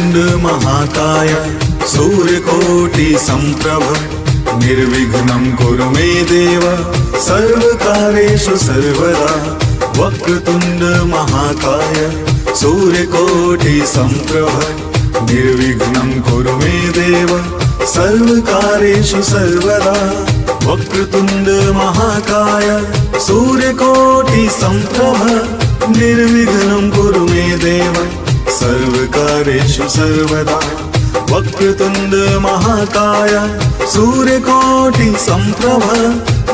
वक्रतुण्ड महाकाय सूर्यकोटि सम्प्रभ निर्विघ्नं कुरु मे देव सर्वकार्येषु सर्वदा। वक्रतुण्ड महाकाय सूर्यकोटि सम्प्रभ निर्विघ्नं कुरु मे देव सर्वकार्येषु सर्वदा। वक्रतुण्ड महाकाय सूर्यकोटि सम्प्रभ निर्विघ्नं कुरु मे देव सर्वकार्येषु सर्वदा। वक्रतुण्ड महाकाय सूर्यकोटि सम्प्रभ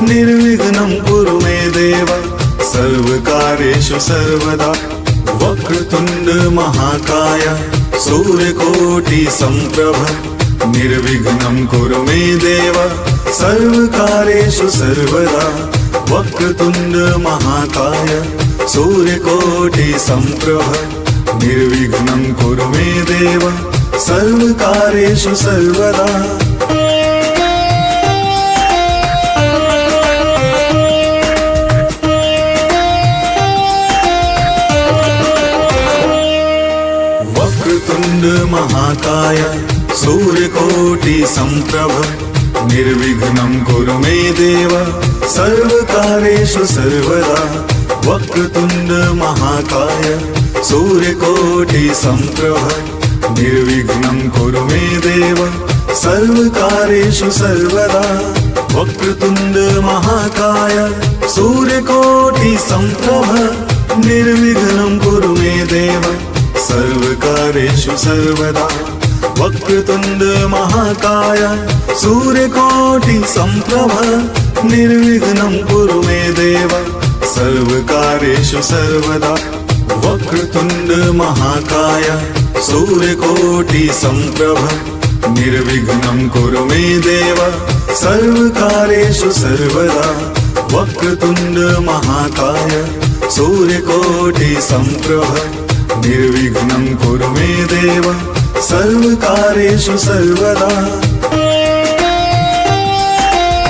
निर्विघ्नं कुरु मे देव सर्वकार्येषु सर्वदा। वक्रतुण्ड महाकाय सूर्यकोटि सम्प्रभ निर्विघ्नं कुरु मे देव सर्वकार्येषु सर्वदा। वक्रतुण्ड महाकाय सूर्यकोटि सम्प्रभ निर्विघ्नं कुरु मे देव सर्वकार्येषु सर्वदा। वक्रतुण्ड महाकाय सूर्यकोटि सम्प्रभ निर्विघ्नं कुरु मे देव सर्वकार्येषु सर्वदा। वक्रतुण्ड महाकाय सूर्यकोटि सम्प्रभ निर्विघ्नं कुरु मे देव सर्वकार्येषु सर्वदा। वक्रतुण्ड महाकाय सूर्यकोटि सम्प्रभ निर्विघ्नं कुरु मे देव सर्वकार्येषु सर्वदा। वक्रतुण्ड महाकाय सूर्यकोटि सम्प्रभ निर्विघ्नं कुरु मे देव सर्वकार्येषु सर्वदा। वक्रतुण्ड महाकाय सूर्यकोटि सम्प्रभ निर्विघ्नं कुरु मे देव सर्वकार्येषु सर्वदा। वक्रतुण्ड महाकाय सूर्यकोटि सम्प्रभ निर्विघ्नं कुरु मे देव सर्वकार्येषु सर्वदा। वक्रतुण्ड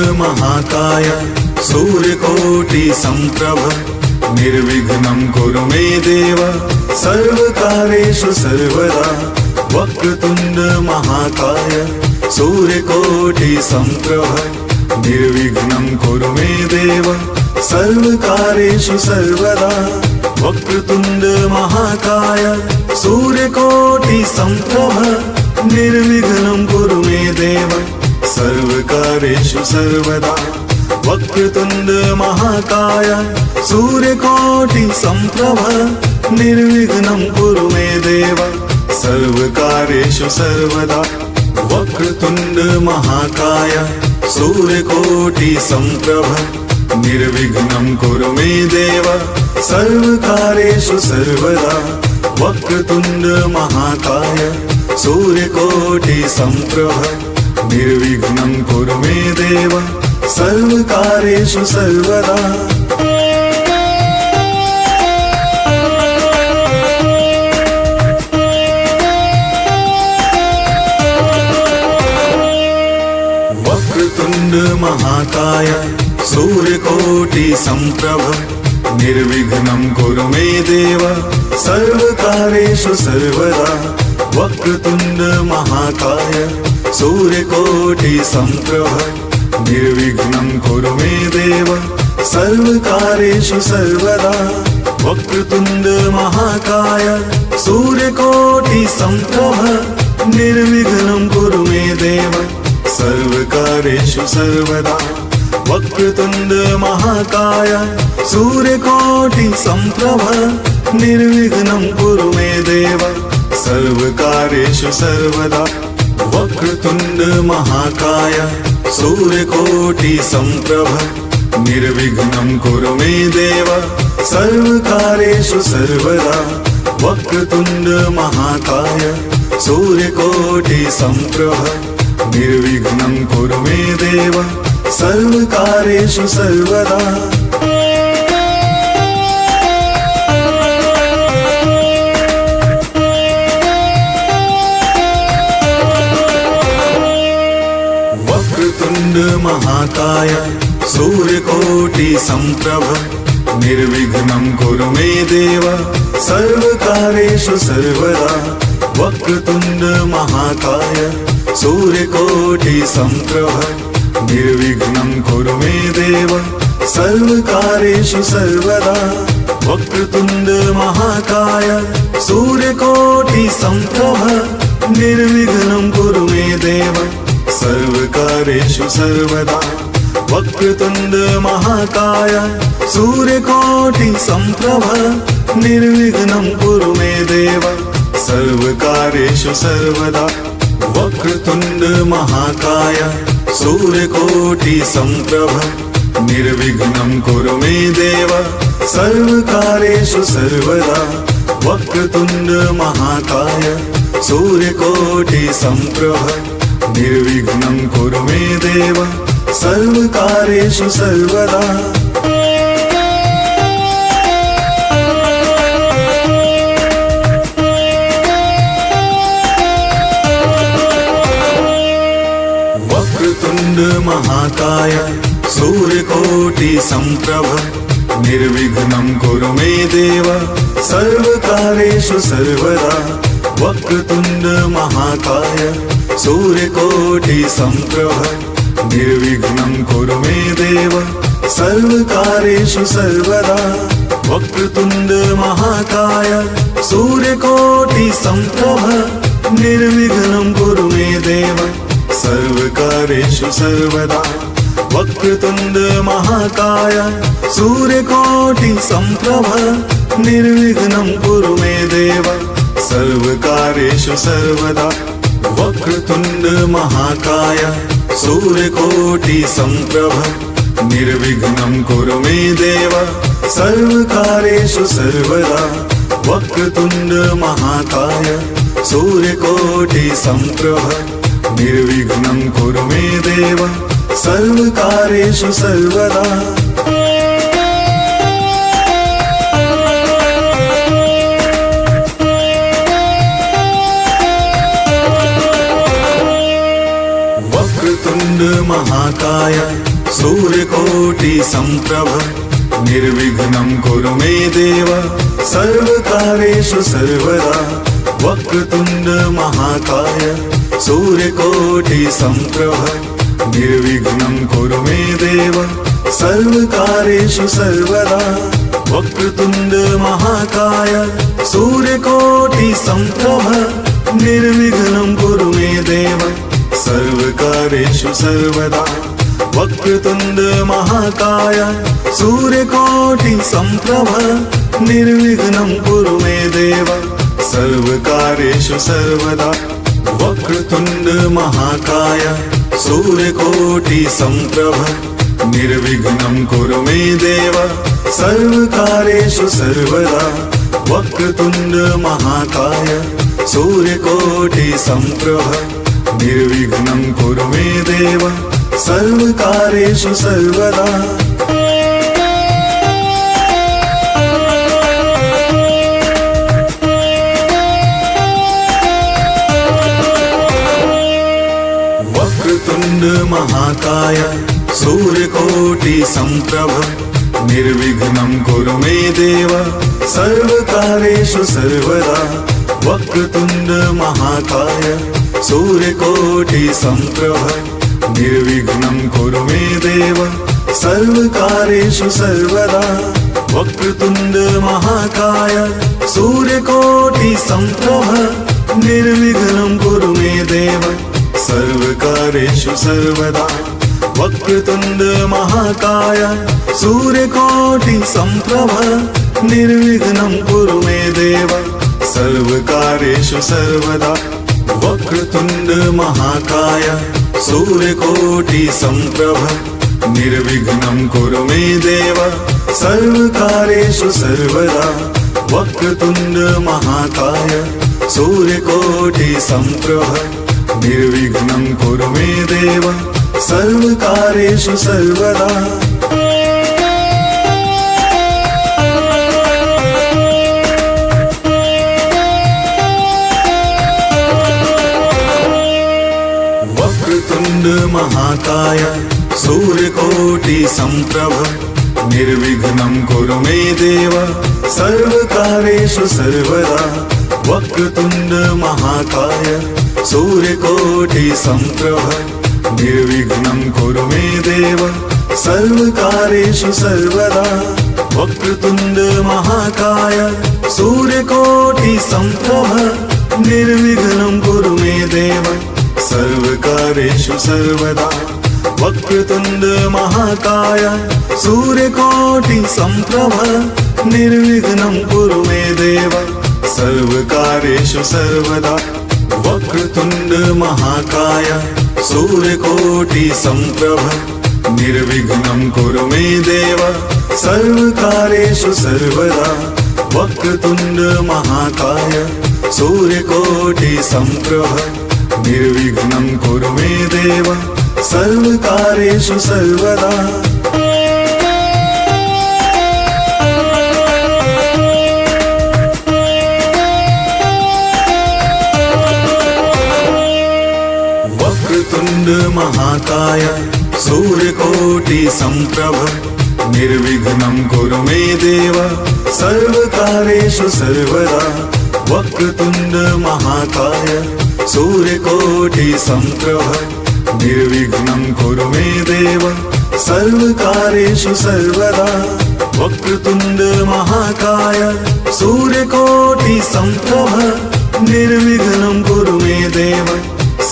महाकाय सूर्यकोटि सम्प्रभ निर्विघ्नं कुरु मे देव सर्वकार्येषु सर्वदा। वक्रतुण्ड महाकाय सूर्यकोटि सम्प्रभ निर्विघ्नं कुरु मे देव सर्वकार्येषु सर्वदा। वक्रतुण्ड महाकाय सूर्यकोटि सम्प्रभ निर्विघ्नं कुरु मे देव सर्वकार्येषु सर्वदा। वक्रतुण्ड महाकाय सूर्यकोटि सम्प्रभ निर्विघ्नं कुरु मे देव सर्वकार्येषु सर्वदा। वक्रतुण्ड महाकाय सूर्यकोटि सम्प्रभ निर्विघ्नं कुरु मे देव सर्वकार्येषु सर्वदा। वक्रतुण्ड महाकाय सूर्यकोटि सम्प्रभ निर्विघ्नं कुरु मे देव सर्वकार्येषु सर्वदा। वक्रतुण्ड महाकाय सूर्यकोटि सम्प्रभ निर्विघ्नं कुरु मे देव सर्वकार्येषु सर्वदा। वक्रतुण्ड महाकाय सूर्यकोटि सम्प्रभ निर्विघ्नं कुरु मे देव सर्वकार्येषु सर्वदा। वक्रतुण्ड महाकाय सूर्यकोटि सम्प्रभ निर्विघ्नं कुरु मे देव सर्वकार्येषु सर्वदा। वक्रतुण्ड महाकाय सूर्यकोटि सम्प्रभ निर्विघ्नं कुरु मे देव सर्वकार्येषु सर्वदा। वक्रतुण्ड महाकाय सूर्यकोटि सम्प्रभ निर्विघ्नं कुरु मे देव सर्वकार्येषु सर्वदा। वक्रतुण्ड महाकाय सूर्यकोटि सम्प्रभ निर्विघ्नं कुरु मे देव सर्वकार्येषु सर्वदा। वक्रतुण्ड वक्रतुण्ड महाकाय सूर्यकोटि सम्प्रभ निर्विघ्नं कुरु मे देव सर्वकार्येषु सर्वदा वक्रतुण्ड महाकाय सूर्यकोटि सम्प्रभ निर्विघ्नं कुरु मे देव सर्वकार्येषु सर्वदा वक्रतुण्ड महाकाय सूर्यकोटि सम्प्रभ निर्विघ्नं कुरु मे देव सर्वकार्येषु सर्वदा वक्रतुण्ड महाकाय सूर्यकोटि सम्प्रभ निर्विघ्नं कुरु मे देव सर्वकार्येषु सर्वदा वक्रतुण्ड महाकाय सूर्यकोटि सम्प्रभ निर्विघ्नं कुरु मे देव सर्वकार्येषु सर्वदा वक्रतुण्ड महाकाय सूर्यकोटि सम्प्रभ निर्विघ्नं कुरु मे देव सर्वकार्येषु सर्वदा वक्रतुण्ड महाकाय सूर्यकोटि सम्प्रभ निर्विघ्नं कुरु मे देव सर्वकार्येषु सर्वदा वक्रतुण्ड महाकाय सूर्यकोटि सम्प्रभ निर्विघ्नं कुरु मे देव सर्वकार्येषु सर्वदा वक्रतुण्ड महाकाय सूर्यकोटि सम्प्रभ निर्विघ्नं कुरु मे देव सर्वकार्येषु सर्वदा वक्रतुण्ड महाकाय सूर्यकोटि सम्प्रभ निर्विघ्नं कुरु मे देव सर्वकार्येषु सर्वदा वक्रतुण्ड महाकाय सूर्यकोटि सम्प्रभ निर्विघ्नं कुरु मे देव सर्वकार्येषु सर्वदा वक्रतुण्ड महाकाय सूर्यकोटि सम्प्रभ निर्विघ्नं कुरु मे देव सर्वकार्येषु सर्वदा वक्रतुण्ड महाकाय सूर्यकोटि सम्प्रभ निर्विघ्नं कुरु मे देव सर्वकार्येषु सर्वदा वक्रतुण्ड महाकाय सूर्यकोटि सम्प्रभ निर्विघ्नं कुरु मे देव सर्वकार्येषु सर्वदा वक्रतुण्ड महाकाय सूर्यकोटि सम्प्रभ निर्विघ्नं कुरु मे देव सर्वकार्येषु सर्वदा वक्रतुण्ड महाकाय सूर्यकोटि सम्प्रभ निर्विघ्नं कुरु मे देव सर्वकार्येषु सर्वदा वक्रतुण्ड महाकाय सूर्यकोटि सम्प्रभ निर्विघ्नं कुरु मे देव सर्वकार्येषु सर्वदा वक्रतुण्ड महाकाय सूर्यकोटि सम्प्रभ निर्विघ्नं कुरु मे देव सर्वकार्येषु सर्वदा वक्रतुण्ड महाकाय सूर्यकोटि सम्प्रभ निर्विघ्नं कुरु मे देव सर्वकार्येषु सर्वदा वक्रतुण्ड महाकाय सूर्यकोटि सम्प्रभ निर्विघ्नं कुरु मे देव सर्वकार्येषु सर्वदा वक्रतुण्ड महाकाय सूर्यकोटि सम्प्रभ निर्विघ्नं कुरु मे देव सर्वकार्येषु सर्वदा वक्रतुण्ड महाकाय सूर्यकोटि सम्प्रभ निर्विघ्नं कुरु मे देव सर्वकार्येषु सर्वदा वक्रतुण्ड महाकाय सूर्यकोटि सम्प्रभ निर्विघ्नं कुरु मे देव सर्वकार्येषु सर्वदा वक्रतुण्ड महाकाय सूर्यकोटि सम्प्रभ निर्विघ्नं कुरु मे देव सर्वकार्येषु सर्वदा वक्रतुण्ड वक्रतुण्ड महाकाय सूर्यकोटि सम्प्रभ निर्विघ्नं कुरु मे देव सर्वकार्येषु सर्वदा वक्रतुण्ड महाकाय सूर्यकोटि सम्प्रभ निर्विघ्नं कुरु मे देव सर्वकार्येषु सर्वदा वक्रतुण्ड महाकाय सूर्यकोटि सम्प्रभ निर्विघ्नं कुरु मे देव सर्वकार्येषु सर्वदा वक्रतुण्ड महाकाय सूर्यकोटि सम्प्रभ निर्विघ्नं कुरु मे देव सर्वकार्येषु सर्वदा वक्रतुण्ड महाकाय सूर्यकोटि सम्प्रभ निर्विघ्नं कुरु मे देव सर्वकार्येषु सर्वदा वक्रतुण्ड महाकाय सूर्यकोटि सम्प्रभ निर्विघ्नं कुरु मे देव सर्वकार्येषु सर्वदा वक्रतुण्ड महाकाय सूर्यकोटि सम्प्रभ निर्विघ्नं कुरु मे देव सर्वकार्येषु सर्वदा वक्रतुण्ड महाकाय सूर्यकोटि सम्प्रभ निर्विघ्नं कुरु मे देव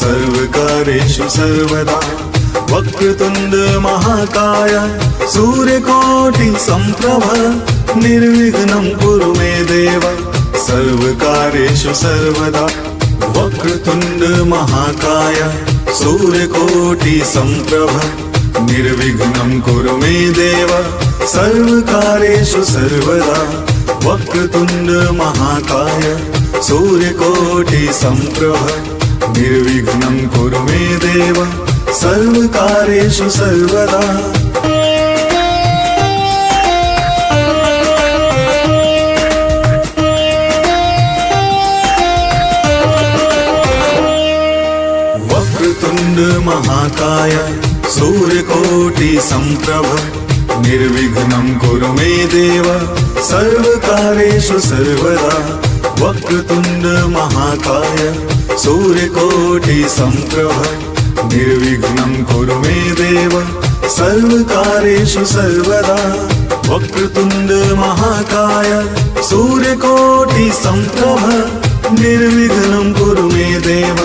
सर्वकार्येषु सर्वदा वक्रतुण्ड महाकाय सूर्यकोटि सम्प्रभ निर्विघ्नं कुरु मे देव सर्वकार्येषु सर्वदा वक्रतुण्ड महाकाय सूर्यकोटि सम्प्रभ निर्विघ्नं कुरु मे देव सर्वकार्येषु सर्वदा वक्रतुण्ड महाकाय सूर्यकोटि सम्प्रभ निर्विघ्नं कुरु मे देव सर्वकार्येषु सर्वदा वक्रतुण्ड महाकाय सूर्यकोटि सम्प्रभ निर्विघ्नं कुरु मे देव सर्वकार्येषु सर्वदा वक्रतुण्ड महाकाय सूर्यकोटि सम्प्रभ निर्विघ्नं कुरु मे देव सर्वकार्येषु सर्वदा वक्रतुण्ड महाकाय सूर्यकोटि सम्प्रभ निर्विघ्नं कुरु मे देव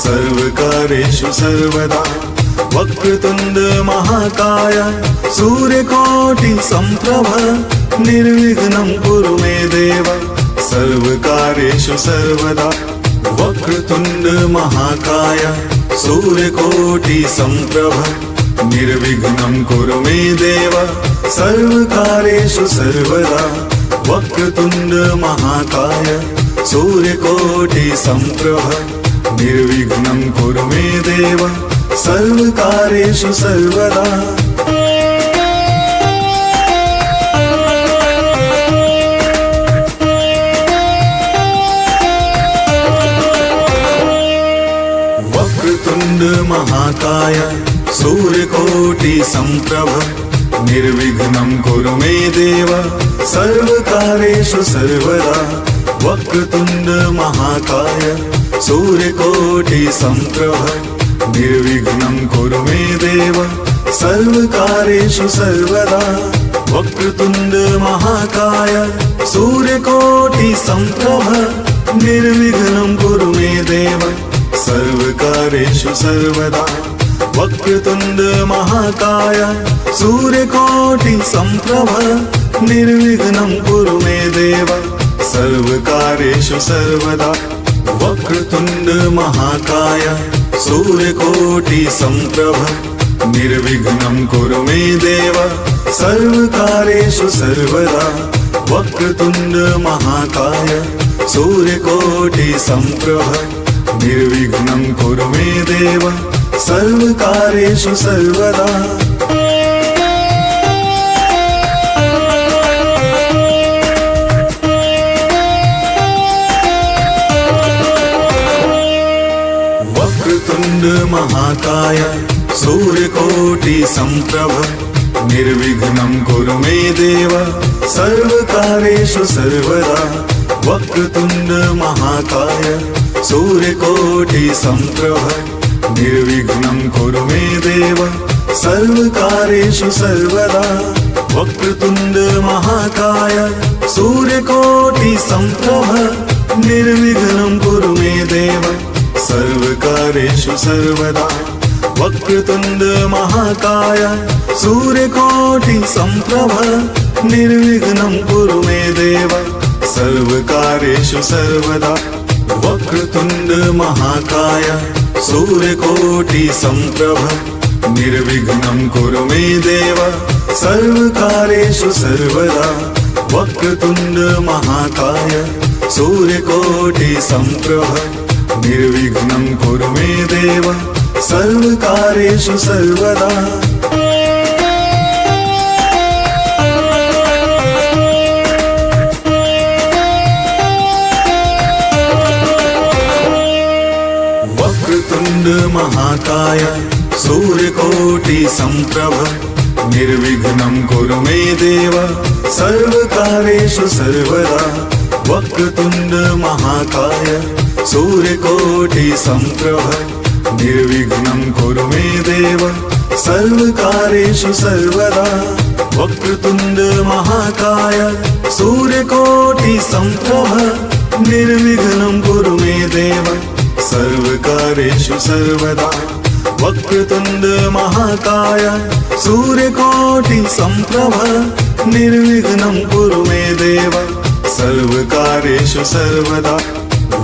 सर्वकार्येषु सर्वदा वक्रतुण्ड महाकाय सूर्यकोटि सम्प्रभ निर्विघ्नं कुरु मे देव सर्वकार्येषु सर्वदा वक्रतुण्ड महाकाय सूर्यकोटि सम्प्रभ निर्विघ्नं कुरु मे देव सर्वकार्येषु सर्वदा वक्रतुण्ड महाकाय सूर्यकोटि सम्प्रभ निर्विघ्नं कुरु मे देव सर्वकार्येषु सर्वदा वक्रतुण्ड महाकाय सूर्यकोटि सम्प्रभ निर्विघ्नं कुरु मे देव सर्वकार्येषु सर्वदा वक्रतुण्ड महाकाय सूर्यकोटि सम्प्रभ निर्विघ्नं कुरु मे देव सर्वकार्येषु सर्वदा वक्रतुण्ड महाकाय सूर्यकोटि सम्प्रभ निर्विघ्नं कुरु मे देव सर्वकार्येषु सर्वदा वक्रतुण्ड महाकाय सूर्यकोटि सम्प्रभ निर्विघ्नं कुरु मे देव सर्वकार्येषु सर्वदा वक्रतुण्ड महाकाय सूर्यकोटि सम्प्रभ निर्विघ्नं कुरु मे देव सर्वकार्येषु सर्वदा वक्रतुण्ड महाकाय सूर्यकोटि सम्प्रभ निर्विघ्नं कुरु मे देव सर्वकार्येषु सर्वदा वक्रतुण्ड महाकाय सूर्यकोटि सम्प्रभ निर्विघ्नं कुरु मे देव सर्वकार्येषु सर्वदा वक्रतुण्ड वक्रतुण्ड महाकाय सूर्यकोटि सम्प्रभ निर्विघ्नं कुरु मे देव सर्वकार्येषु सर्वदा वक्रतुण्ड महाकाय सूर्यकोटि सम्प्रभ निर्विघ्नं कुरु मे देव सर्वकार्येषु सर्वदा वक्रतुण्ड महाकाय सूर्यकोटि सम्प्रभ निर्विघ्नं कुरु मे देव सर्वकार्येषु सर्वदा वक्रतुण्ड महाकाय सूर्यकोटि सम्प्रभ निर्विघ्नं कुरु मे देव सर्वकार्येषु सर्वदा वक्रतुण्ड महाकाय सूर्यकोटि सम्प्रभ निर्विघ्नं कुरु मे देव सर्वकार्येषु सर्वदा वक्रतुण्ड महाकाय सूर्यकोटि सम्प्रभ निर्विघ्नं कुरु मे देव सर्वकार्येषु सर्वदा वक्रतुण्ड महाकाय सूर्यकोटि सम्प्रभ निर्विघ्नं कुरु मे देव सर्वकार्येषु सर्वदा वक्रतुण्ड महाकाय सूर्यकोटि सम्प्रभ निर्विघ्नं कुरु मे देव सर्वकार्येषु सर्वदा वक्रतुण्ड महाकाय सूर्यकोटि सम्प्रभ निर्विघ्नं कुरु मे देव सर्वकार्येषु सर्वदा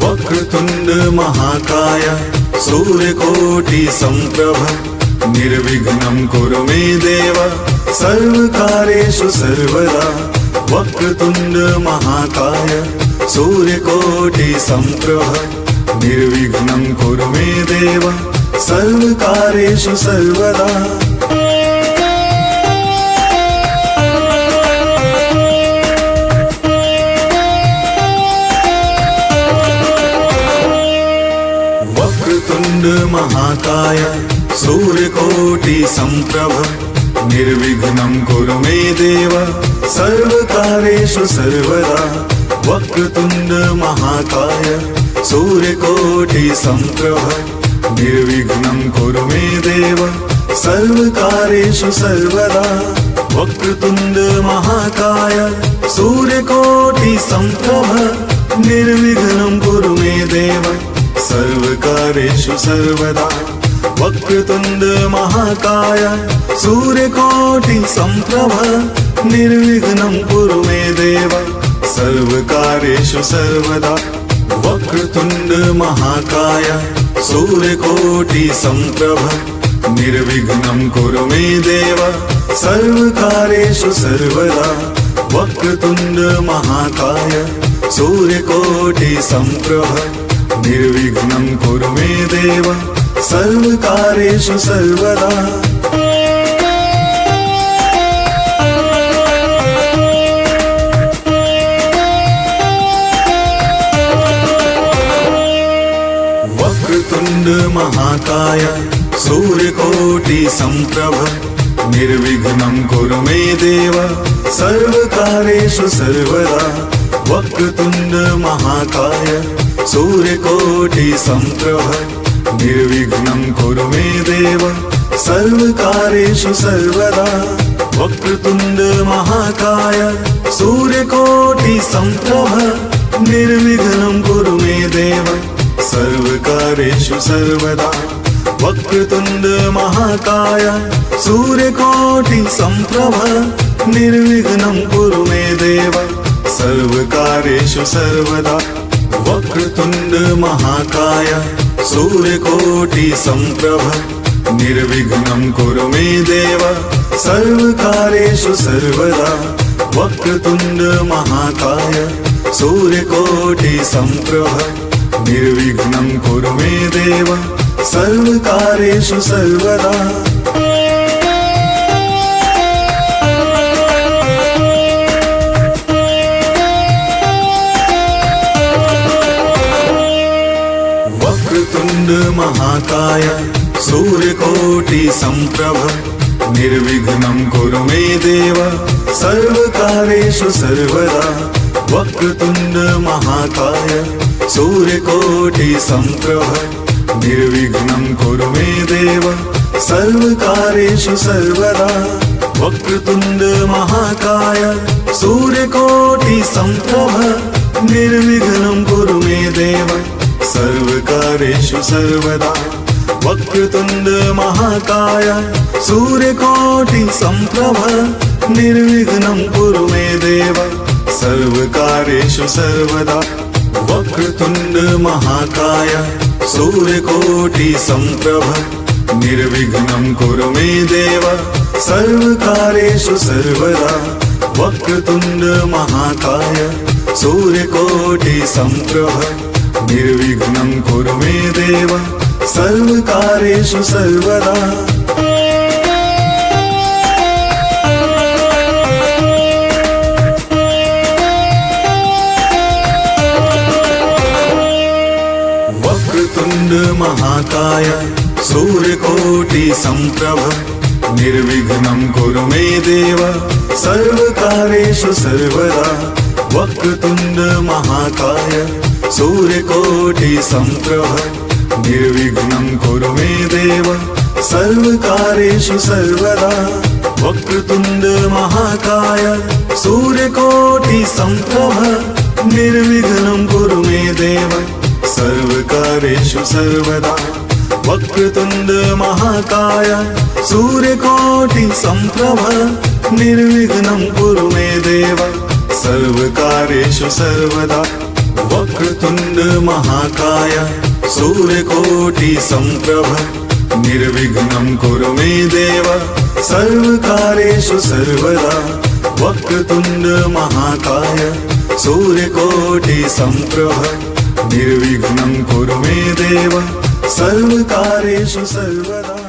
वक्रतुण्ड महाकाय सूर्यकोटि सम्प्रभ निर्विघ्नं कुरु मे देव सर्वकार्येषु सर्वदा वक्रतुण्ड महाकाय सूर्यकोटि सम्प्रभ निर्विघ्नं कुरु मे देव सर्वकार्येषु सर्वदा वक्रतुण्ड महाकाय सूर्यकोटि सम्प्रभ निर्विघ्नं कुरु मे देव सर्वकार्येषु सर्वदा वक्रतुण्ड महाकाय सूर्यकोटि सम्प्रभ निर्विघ्नं कुरु मे देव सर्वकार्येषु सर्वदा वक्रतुण्ड महाकाय सूर्यकोटि सम्प्रभ निर्विघ्नं कुरु मे देव सर्वकार्येषु सर्वदा वक्रतुण्ड महाकाय सूर्यकोटि सम्प्रभ निर्विघ्नं कुरु मे देव सर्वकार्येषु सर्वदा वक्रतुण्ड महाकाय सूर्यकोटि सम्प्रभ निर्विघ्नं कुरु मे देव सर्वकार्येषु सर्वदा वक्रतुण्ड महाकाय सूर्यकोटि सम्प्रभ निर्विघ्नं कुरु मे देव सर्वकार्येषु सर्वदा वक्रतुण्ड महाकाय सूर्यकोटि सम्प्रभ निर्विघ्नं कुरु मे देव सर्वकार्येषु सर्वदा वक्रतुण्ड महाकाय सूर्यकोटि सम्प्रभ निर्विघ्नं कुरु मे देव सर्वकार्येषु सर्वदा वक्रतुण्ड महाकाय सूर्यकोटि सम्प्रभ निर्विघ्नं कुरु मे देव सर्वकार्येषु सर्वदा वक्रतुण्ड महाकाय सूर्यकोटि सम्प्रभ निर्विघ्नं कुरु मे देव सर्वकार्येषु सर्वदा वक्रतुण्ड महाकाय सूर्यकोटि सम्प्रभ निर्विघ्नं कुरु मे देव सर्वकार्येषु सर्वदा वक्रतुण्ड महाकाय सूर्यकोटि सम्प्रभ निर्विघ्नं कुरु मे देव सर्वकार्येषु सर्वदा वक्रतुण्ड महाकाय सूर्यकोटि सम्प्रभ निर्विघ्नं कुरु मे देव सर्वकार्येषु सर्वदा वक्रतुण्ड वक्रतुण्ड महाकाय सूर्यकोटि सम्प्रभ निर्विघ्नं कुरु मे देव सर्वकार्येषु सर्वदा वक्रतुण्ड महाकाय सूर्यकोटि सम्प्रभ निर्विघ्नं कुरु मे देव सर्वकार्येषु सर्वदा वक्रतुण्ड महाकाय सूर्यकोटि सम्प्रभ निर्विघ्नं कुरु मे देव सर्वकार्येषु सर्वदा वक्रतुण्ड महाकाय सूर्यकोटि सम्प्रभ निर्विघ्नं कुरु मे देव सर्वकार्येषु सर्वदा वक्रतुण्ड महाकाय सूर्यकोटि सम्प्रभ निर्विघ्नं कुरु मे देव सर्वकार्येषु सर्वदा वक्रतुण्ड महाकाय सूर्यकोटि सम्प्रभ निर्विघ्नं कुरु मे देव सर्वकार्येषु सर्वदा वक्रतुण्ड महाकाय सूर्यकोटि सम्प्रभ निर्विघ्नं कुरु मे देव सर्वकार्येषु सर्वदा वक्रतुण्ड महाकाय सूर्यकोटि सम्प्रभ निर्विघ्नं कुरु मे देव सर्वकार्येषु सर्वदा वक्रतुण्ड महाकाय सूर्यकोटि सम्प्रभ निर्विघ्नं कुरु मे देव सर्वकार्येषु सर्वदा वक्रतुण्ड महाकाय सूर्यकोटि सम्प्रभ निर्विघ्नं कुरु मे देव सर्वकार्येषु सर्वदा वक्रतुण्ड महाकाय सूर्यकोटि सम्प्रभ निर्विघ्नं कुरु मे देव सर्वकार्येषु सर्वदा वक्रतुण्ड महाकाय सूर्यकोटि सम्प्रभ निर्विघ्नं कुरु मे देव सर्वकार्येषु सर्वदा।